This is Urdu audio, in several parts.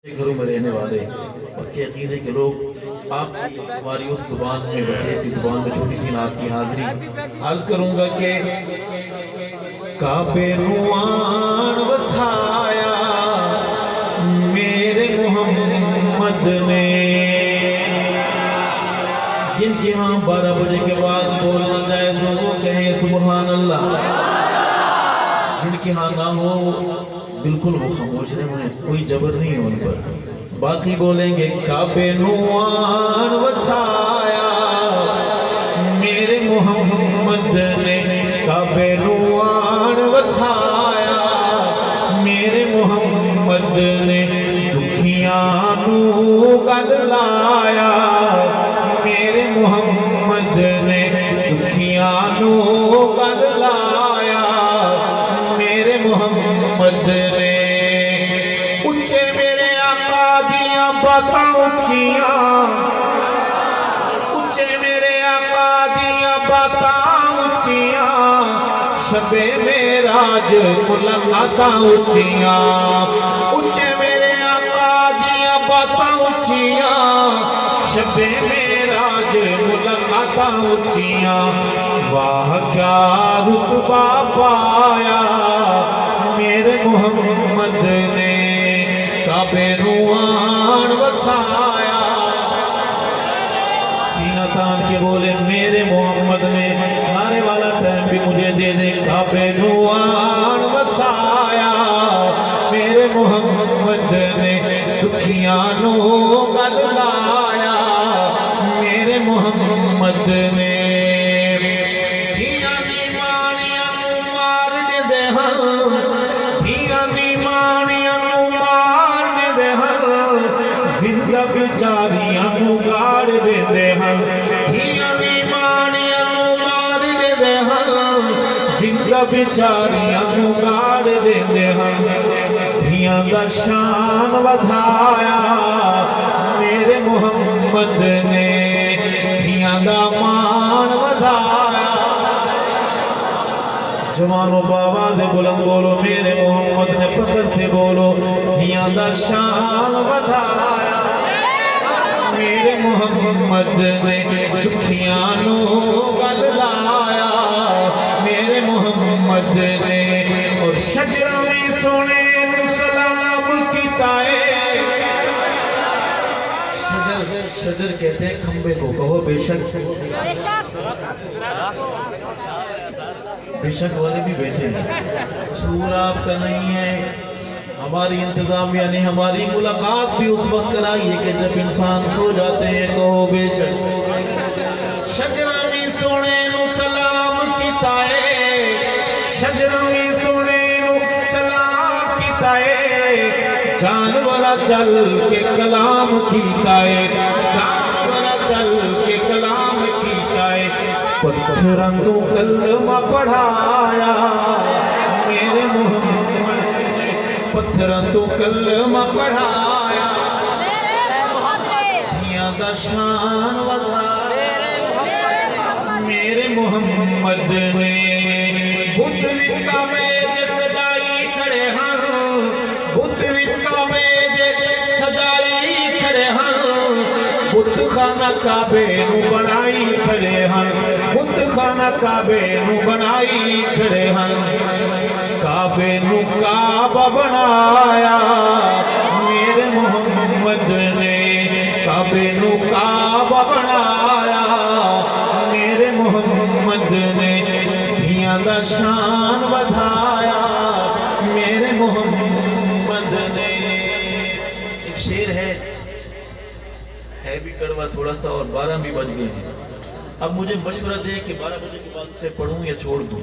گھروں میں رہنے والے پکے عقیدے کے لوگ آپ کی ہماری اس زبان میں وسیعت کی زبان میں چھوٹی سی نعت کی حاضری عرض کروں گا کہ کعبے نوان وسایا میرے محمد نے، جن کے ہاں 12 بجے کے بعد بولنا جائے تو وہ کہیں سبحان اللہ، جن کے ہاں نہ ہو بالکل وہ خاموش رہے، انہیں کوئی جبر نہیں ہے ان پر، باقی بولیں گے کعبے نوان وسایا میرے محمد نے، کعبے نوان وسایا میرے محمد نے، دکھیاں نو گل لایا میرے محمد نے، دکھیاں نو گل لایا میرے محمد نے، اچھے میرے آقا دیاں باتاں اچھیاں، اچھے میرے آقا دیاں باتاں اچھیاں، شب معراج ملاقاتاں اچھیاں، اچھے میرے آقا دیاں باتاں اچھیاں، شب معراج ملاقاتاں اچھیاں، واہ کیا رتبہ پایا میرے محمد نے، کعبے نوان وسایا، سینہ تان کے بولے میرے محمد نے، آنے والا ٹائم بھی مجھے دے دے، کعبے نوان وسایا میرے محمد نے، دکھیاں نو گل لایا میرے محمد نے، دھیاں نیمانیاں نو مار دے ہاں، دھیاں نیمانیاں نو مار دے ہاں، زندہ بیچاریاں نو گاڑ دے ہاں، دھیاں نیمانیاں نو مار دے ہاں، زندہ بیچاریاں نو گاڑ دے ہاں، دھیاں دا شان ودھایا میرے محمد نے، دھیاں دا مان ودھایا، جوانو بآواز بلند بولو میرے محمد نے، فخر سے بولو دھیاں دا شان ودھایا میرے محمد نے، دکھیاں نو گل لایا میرے محمد نے، اور شجرہ میں سونے نو سلام کیتا ہے، شجر کہتے ہیں کھمبے کو، کہو بے شک، بے شک والے بھی بیٹھے ہیں، قصور آپ کا نہیں ہے، ہماری انتظامیہ نے ہماری ملاقات بھی اس وقت کرائی ہے کہ جب انسان سو جاتے ہیں، کہو بے شک، شجرہ میں سونے نو سلام کیتا ہے، شجرہ میں سونے نو سلام کیتا ہے، جانورہ چل کے کلام کیتا ہے، جانورہ چل کے کلام کیتا ہے، پتھراں تو کلمہ پڑھایا میرے محمد نے، پتھراں تو کلمہ پڑھایا دھیاں دا شان ودھایا میرے محمد نے، بت وکا میں دے سجائی کھڑے ہاں، بت وکا میں دے سجائی کھڑے ہاں، بت خانہ کعبے نو بنائی کھڑے ہاں، بت خانہ کعبے نو بنائی کھڑے ہاں، کعبے نو کعبہ بنایا میرے محمد نے، کعبے نو کعبہ بنایا میرے محمد نے، دھیاں دا شان ودھایا میرے محمد نے، ایک شعر ہے بھی کڑوا تھوڑا سا اور 12 بھی بج گئے ہیں، اب مجھے مشورہ دے کہ 12 بجے کے بعد سے پڑھوں یا چھوڑ دوں؟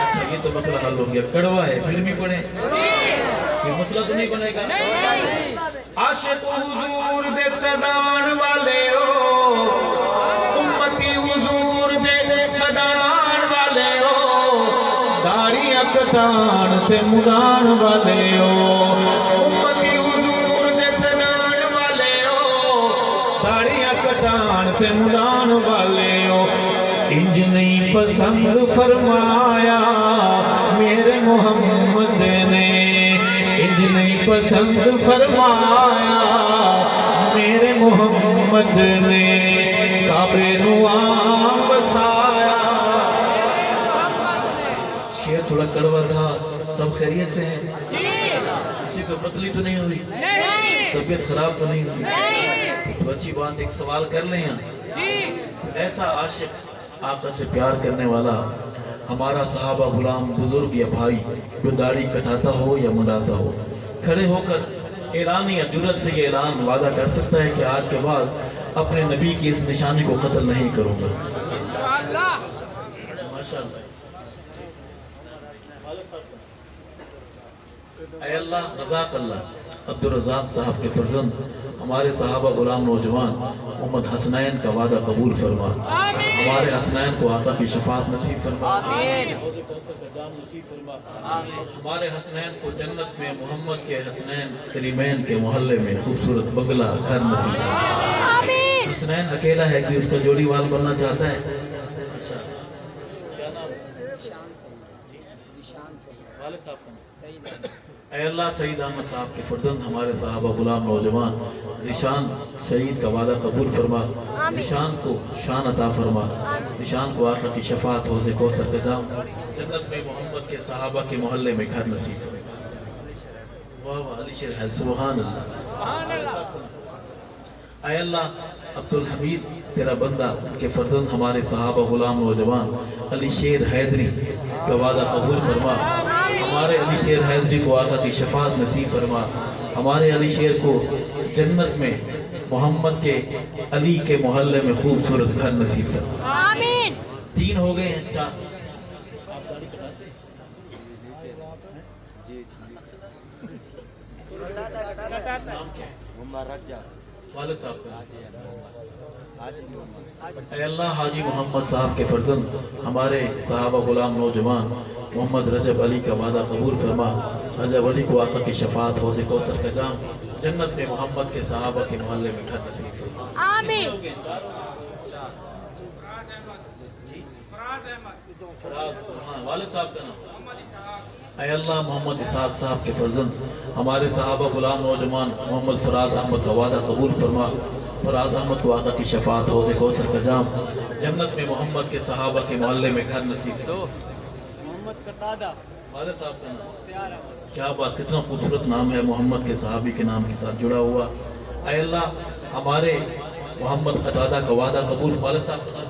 اچھا یہ تو مسئلہ حل ہو گیا، کڑوا ہے پھر بھی پڑھیں، یہ مسئلہ تو نہیں بنے گا، عاشق حضور دے صدان والے ہو، امتی حضور دے صدان والے ہو، داڑیاں کٹان تے منان والے ہو، امتی حضور دے صدان والے ہو، داڑیاں کٹان تے منان والے ہو، انج نہیں پسند فرمایا میرے محمد نے، انج نہیں پسند فرمایا میرے محمد نے کعبے نو آن وسایا۔ شعر تھوڑا کڑوا تھا، سب خیریت سے ہیں؟ کسی کو پتلی تو نہیں ہوئی؟ طبیعت خراب تو نہیں ہوئی؟ تو اچھی بات، ایک سوال کر لیں یہاں۔ ایسا عاشق آقا سے پیار کرنے والا ہمارا صحابہ غلام بزرگ یا بھائی جو داڑھی کٹاتا ہو یا منڈاتا ہو، کھڑے ہو کر اعلان یا جرأت سے یہ اعلان وعدہ کر سکتا ہے کہ آج کے بعد اپنے نبی کی اس نشانی کو قتل نہیں کروں گا؟ ماشاءاللہ۔ اے اللہ، رزاق اللہ عبدالرزاق صاحب کے فرزند ہمارے صحابہ غلام نوجوان محمد حسنین کا وعدہ قبول فرما، ہمارے حسنین کو آقا کی شفاعت نصیب فرما، ہمارے حسنین کو جنت میں محمد کے حسنین کریمین کے محلے میں خوبصورت بنگلہ گھر نصیب فرما۔ حسنین اکیلا ہے کہ اس کا جوڑی وال بننا چاہتا ہے؟ اے اللہ، سعید احمد صاحب کے فرزند ہمارے صحابہ غلام نوجوان ذیشان سعید کا وعدہ قبول فرما، ذیشان کو شان عطا فرما، ذیشان کو آقا کی شفاعت حوض کوثر کا جام جنت میں محمد کے صحابہ کے محلے میں گھر نصیب فرما۔ واہ واہ، علی شیر ہے، سبحان اللہ۔ اے اللہ، عبدالحمید تیرا بندہ، ان کے فرزند ہمارے صحابہ غلام نوجوان علی شیر حیدری کا وعدہ قبول فرما، ہمارے علی شیر حیدری کو آقا کی شفاعت نصیب فرما، ہمارے علی شیر کو جنت میں محمد کے علی کے محلے میں خوبصورت گھر نصیب فرما۔ آمین۔ تین ہو گئے ہیں، چار نام کیا ہے؟ والد صاحب کا؟ اے اللہ، حاجی محمد صاحب کے فرزند ہمارے صحابہ غلام نوجوان محمد رجب علی کا وعدہ قبول فرما، رجب علی کو آقا کی شفاعت حوض کوثر کا جام جنت میں محمد کے صحابہ کے محلے میں گھر نصیب فرما۔ آمین۔ والد صاحب کا نام؟ اے اللہ، محمد اسحاق صاحب کے فرزند ہمارے صحابہ غلام نوجوان محمد فراز احمد کا وعدہ قبول فرما، فراز احمد کو آقا کی شفاعت حوض کوثر کا جام جنت میں محمد کے صحابہ کے محلے میں گھر نصیب فرما۔ محمد قتادہ، والد صاحب کا نام؟ کیا بات، کتنا خوبصورت نام ہے، محمد کے صحابی کے نام کے ساتھ جڑا ہوا۔ اے اللہ، ہمارے محمد قتادہ کا وعدہ قبول، والد صاحب کا نام؟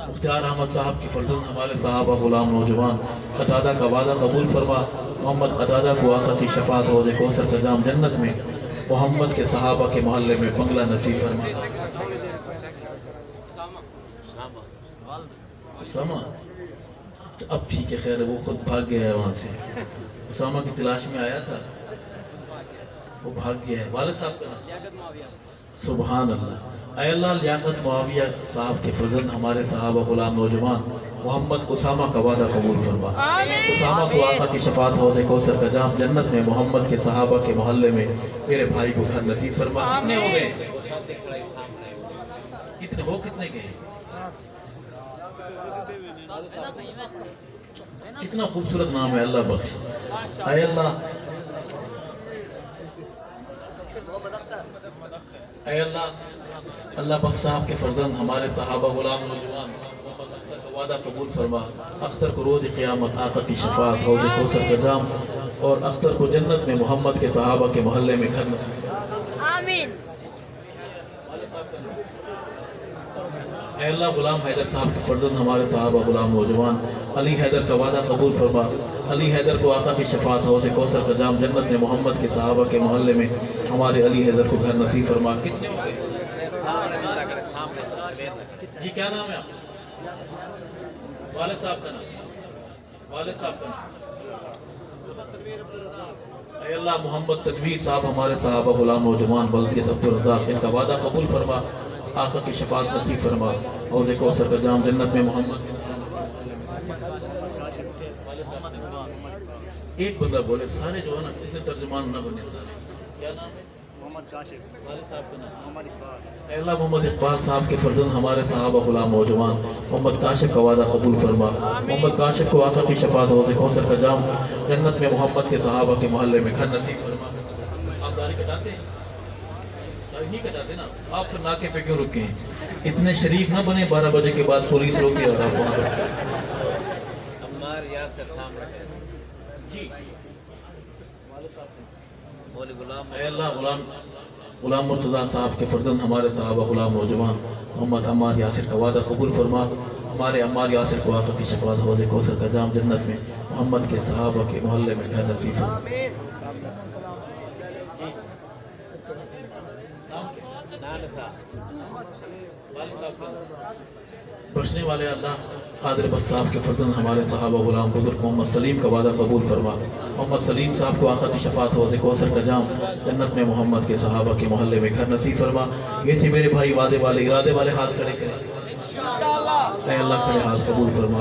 مختار احمد صاحب کی فرزند ہمارے صحابہ غلام نوجوان قتادہ کا وعدہ قبول فرما، محمد قتادہ کو آقا کی شفاعت حوض کوثر کا جام جنت میں محمد کے صحابہ کے محلے میں بنگلہ نصیب فرما۔ اسامہ، اب ٹھیک ہے، خیر ہے، وہ خود بھاگ گیا ہے وہاں سے، اسامہ کی تلاش میں آیا تھا، وہ بھاگ گیا ہے۔ والد صاحب کا نام؟ سبحان اللہ۔ اے اللہ، لیاقت معاویہ صاحب کے فرزند ہمارے صحابہ غلام نوجوان محمد اسامہ کا وعدہ قبول فرما، اسامہ کو آقا کی شفاعت حوض کوثر کا جام جنت میں محمد کے صحابہ کے محلے میں میرے بھائی کو گھر نصیب فرما۔ کتنے ہو گئے؟ کتنے گئے؟ کتنا خوبصورت نام ہے، اللہ بخش۔ اے اللہ، اے اللہ، اللہ بخش صاحب کے فرزند ہمارے صحابہ غلام نوجوان محمد اختر کا وعدہ قبول فرما، اختر کو روز قیامت آقا کی شفاعت حوض کوثر کا جام اور اختر کو جنت میں محمد کے صحابہ کے محلے میں گھر نصیب فرما۔ آمین۔ اے اللہ، غلام حیدر صاحب کے فرزند ہمارے صحابہ غلام نوجوان علی حیدر کا وعدہ قبول فرما، علی حیدر کو آقا کی شفاعت حوض کوثر کا جام جنت میں محمد کے صحابہ کے محلے میں ہمارے علی حیدر کو گھر نصیب فرما۔ کتنے ہو گئے؟ جی کیا نام ہے آپ؟ والد صاحب کا نام؟ والد صاحب کا نام؟ اے اللہ، محمد تنویر صاحب ہمارے صحابہ غلام نوجوان بلدیت عبدالرزاق، ان کا وعدہ قبول فرما، آقا کی شفاعت نصیب فرما، حوض کوثر کا جام جنت میں محمد۔ ایک بندہ بولے، سارے جو ہے نا اتنے ترجمان نہ بنے، سارے کیا نام ہے؟ اے اللہ محمد اقبال صاحب کے فرزند ہمارے صحابہ غلام نوجوان محمد کاشف کا وعدہ قبول فرما. محمد کاشف کو آقا کی شفاعت حوض کوثر کا جام جنت میں محمد کے صحابہ کے محلے میں گھر نصیب فرما. آپ داڑھی کٹاتے ہیں؟ داڑھی نہیں کٹاتے نا آپ پھر ناکے پہ کیوں رکے ہیں؟ اتنے شریف نہ بنے 12 بجے کے بعد پولیس روکے اور آپ وہاں رکھے. عمار یاسر سامنے جی بولے غلام اے اللہ غلام مرتضیٰ صاحب کے فرزند ہمارے صحابہ غلام نوجوان محمد عمار یاسر کا وعدہ قبول فرما. ہمارے عمار یاسر کو آقا کی شفاعت حوض کوثر کا جام جنت میں محمد کے صحابہ کے محلے میں گھر نصیب فرما. بخشنے والے اللہ قادر بخش صاحب کے فرزند ہمارے صحابہ غلام بزرگ محمد سلیم کا وعدہ قبول فرما. محمد سلیم صاحب کو آقا کی شفاعت حوض کوثر کا جام جنت میں محمد کے صحابہ کے محلے میں گھر نصیب فرما. یہ تھے میرے بھائی وعدے والے ارادے والے. ہاتھ کھڑے کریں. اے اللہ کھڑے ہاتھ قبول فرما.